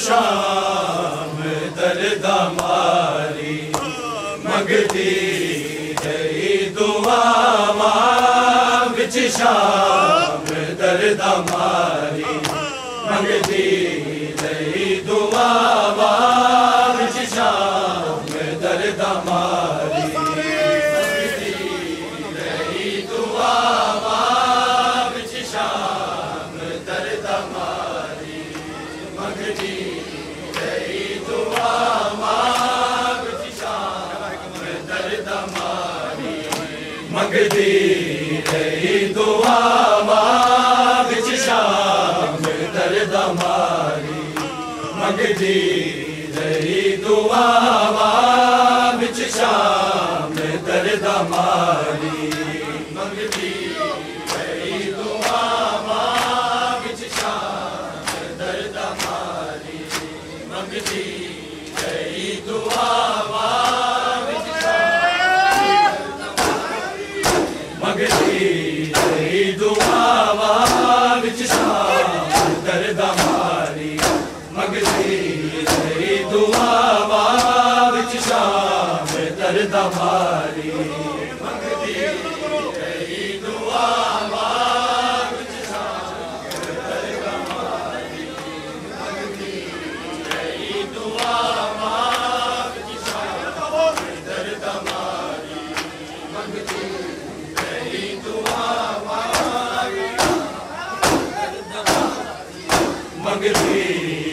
शाम दर्द मारी मंगती रही दुआवा विच शाम दर्द मारी मंगती रही दुआवा विच शाम दर्द मारी मंगती रही दुआवा विच शाम दर्द मारी मंगती रही दुआवा विच शाम दर्द मारी मंगती रही दुआवा विच शाम दर्द मारी मंगती रही दुआवा विच शाम दर्द मारी मंगती रही दुआवा विच शाम दर्द मारी मंगती रही दुआवा विच मंगती रही दुआवा विच शाम दर्द मारी मंगती रही दुआवा विच शाम दर्द मारी मंगती रही दुआवा विच शाम दर्द मारी मंगती रही दुआवा विच शाम दर्द मारी मंगती रही दुआवा मंगती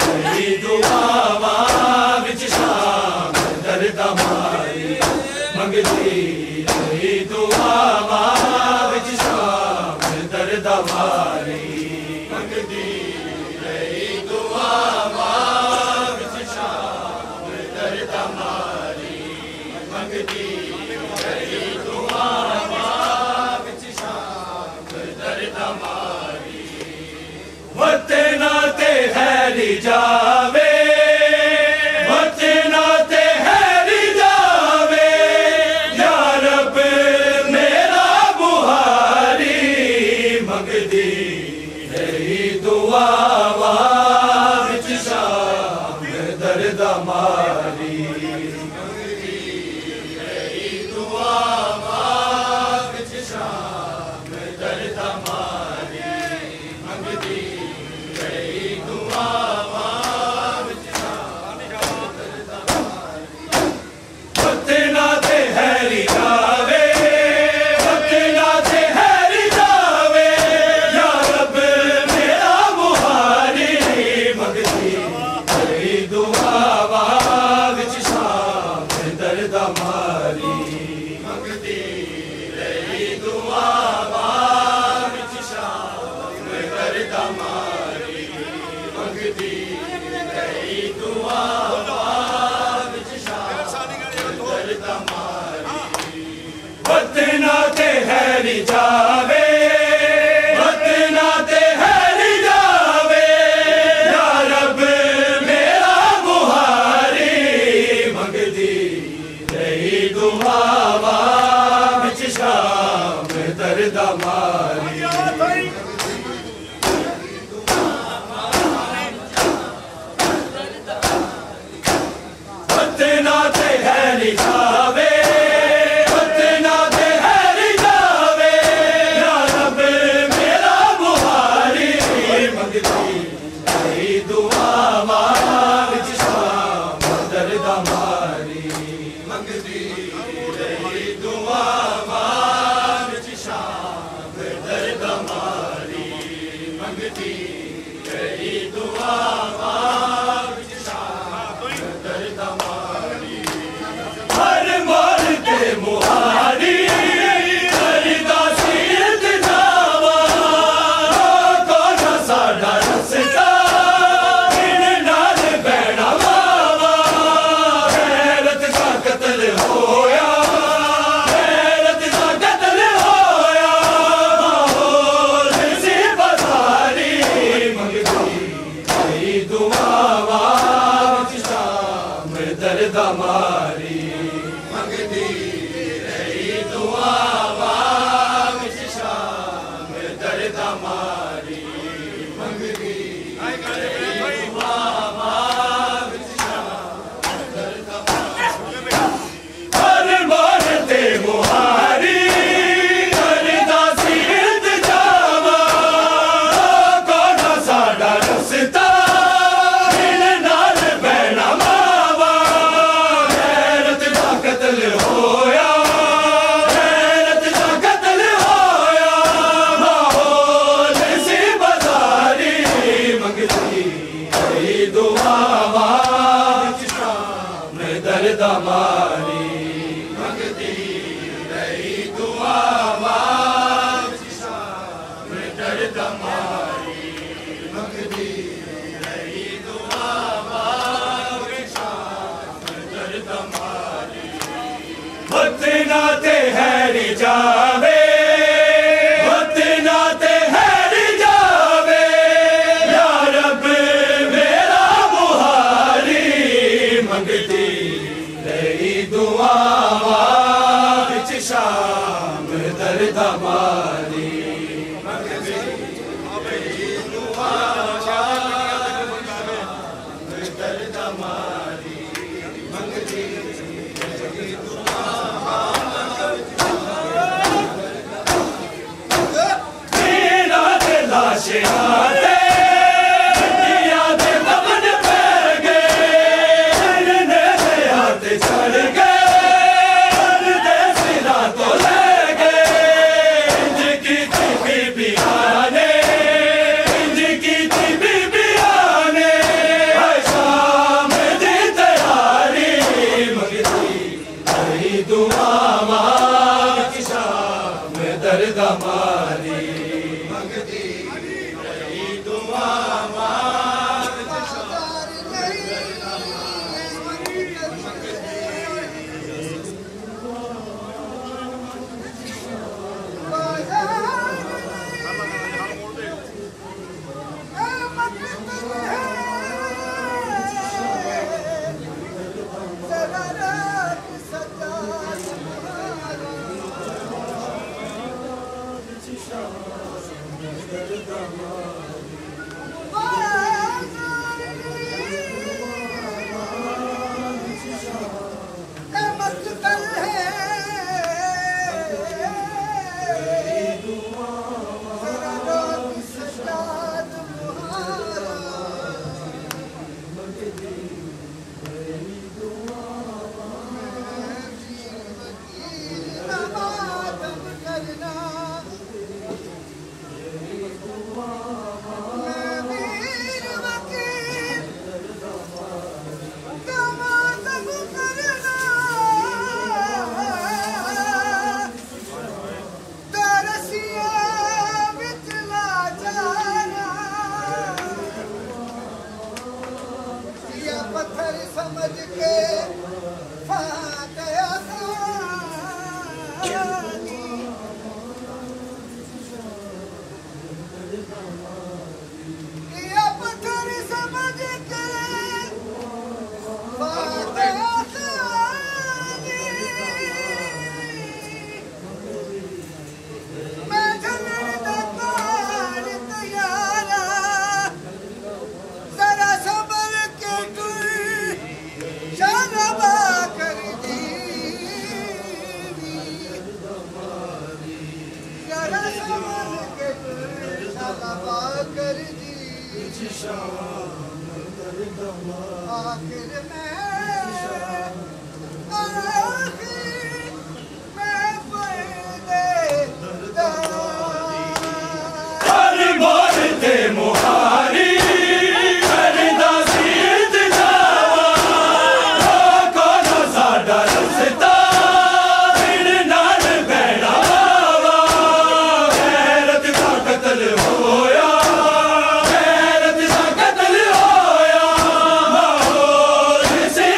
रही दुआवा विच शाम दर्द मारी मंगती रही दुआवा विच शाम दर्द मारी मंगती रही दुआवा विच शाम दर्द मारी मंगती रही दुआवा विच शाम दर्द मारी वतना ते हैरी जावे वतना ते हैरी जावे या रब मेरा बुहारी मंगती रही दुआवा विच शाम दर्द मारी मंगती रही दुआवा विच शाम दर्द मारी मंगती रही दुआवा विच शाम दर्द मारी वतना ते हैरी जावे वतना ते हैरी जावे या रब मेरा बुहारी मंगती रही दुआवा विच शाम दर्द मारी मंगती रही दुआवा विच शाम दर्द मारी मंगती रही दुआवा विच शाम दर्द मारी वतना ते हैरी जावे वतना ते हैरी जावे या रब मेरा बुहारी मंगती रही दुआवा विच शाम दर्द मारी वतना ते हैरी जावे वतना ते हैरी जावे या रब मेरा बुहारी मंगती रही दुआवा विच शाम दर्द मारी मंगती रही दुआवा विच शाम दर्द मारी मंगती रही दुआवा विच शाम दर्द मारी हर मोर के मुहारी करदा सीरत जावा कौन साडा रस्ता इन नाल बैणा वावा गैरत दा कत्ल होया गैरत दा कत्ल होया माहौल से बाजारी मंगती रही दुआवा विच शाम दर्द मारी मंगती रही दुआवा विच शाम दर्द मारी मंगती रही दुआवा दर्द मारी मंगदी रही दुआ मांगे शाम दर्द मारी वतना ते हैरी जावे वतना ते हैरी जावे या रब मेरा मुहारी मंगदी रही दुआ शाम दर्द मारी मंगदी रही दुआ दर्द मारी मंगदी रही दुआ तेरा दिल लाशे आते दुनिया दे दबन पे गए ने आते सड़ गए दर्द मारी मंगदी रही दुआ समझ के गया पत्थर समझ के मैं झलर दकार तैयारा जरा सबर के शानबा कर दी जरा सबर के शानबा कर दी आखिर में मुहारी से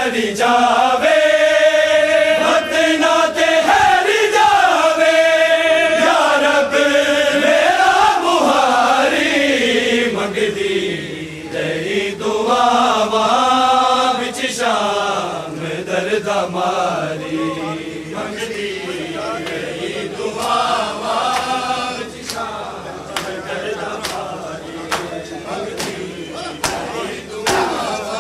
हैरी जावे वक्त नाते हैरी जावे या रब मेरा मुहारी मंगदी रही दुआवा विच शाम दर्द मारी मंगदी रही दुआवा विच शाम दर्द मारी मंगदी रही दुआवा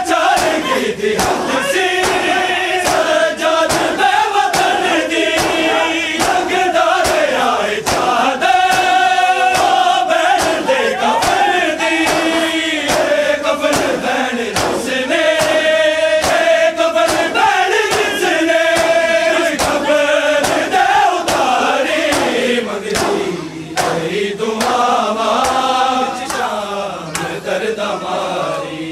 चाल की दी हद सी सजाद में वतन दी लगदार आए चादर ओ बहन दे कफन दी कफन बहन जिसने कफन बहन जिसने कफन दे उतारी मंगदी रही दुआवा विच शाम दर्द मारी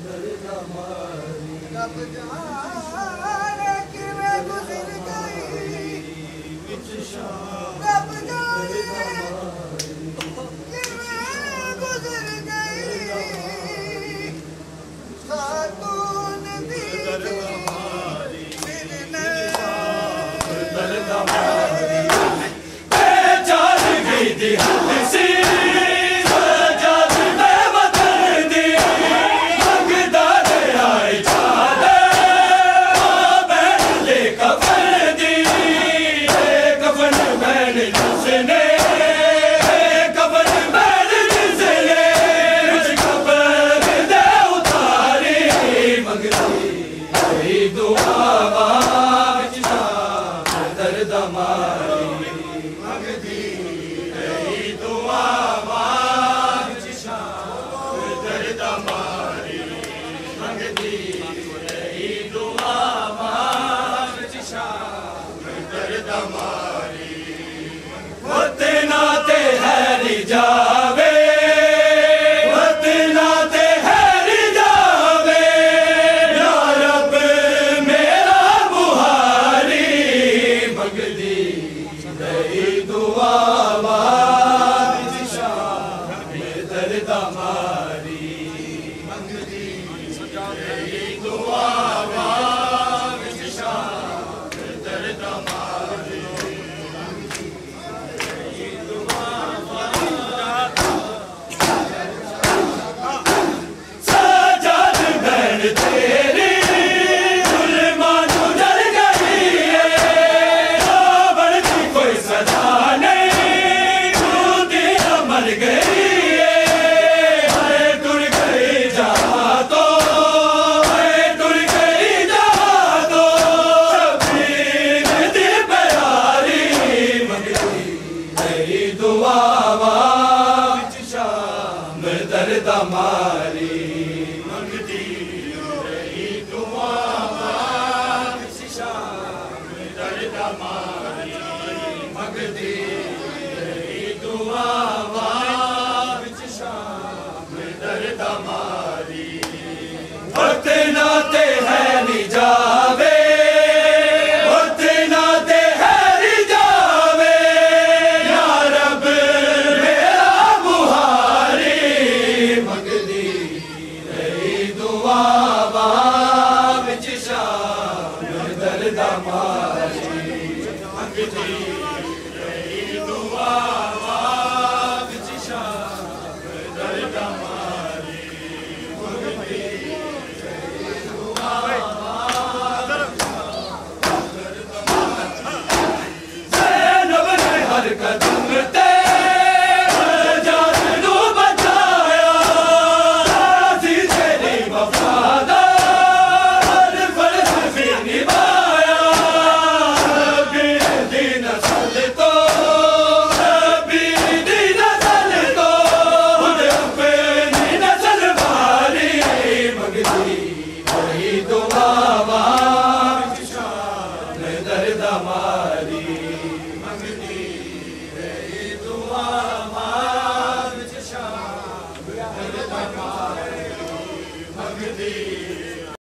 दर्द मारी रब जाने किवें गुज़र गई रब जाने किवें गुज़र गई खातून दी मिलने दर्द मारी चाल की दी हद सी सजाद में वतन दी लगदार आए चादर ओ बहन दे कफन दी कफन बहन जिसने कफन बहन जिसने कफन दे उतारी मंगदी रही दुआवा विच शाम दर्द मारी मंगदी रही दुआवा विच शाम दर्द मारी मंगदी रही दुआवा विच शाम दर्द मारी वत नाते हैरी जावे वत नाते हैरी जावे या रब मेरा मुहारी मंगदी रही दुआवा विच शाम दर्द मारी मंगदी रही दुआवा विच शाम दर्द मारी सजाद बहन तेरी जुल्मा गुजर गई है रावण की कोई सजा नहीं तू तेरा मर गई है मैं टुर गई जहाँ तो मैं टुर गई जहाँ तो शबीर दी मंगदी दुआ विच शाम दर्द मारी उतना ते है नहीं जावे उतना ते है नहीं जावे या रब मेरा बुहारी मंगदी दुआ विच शाम दर्द मारी मंगदी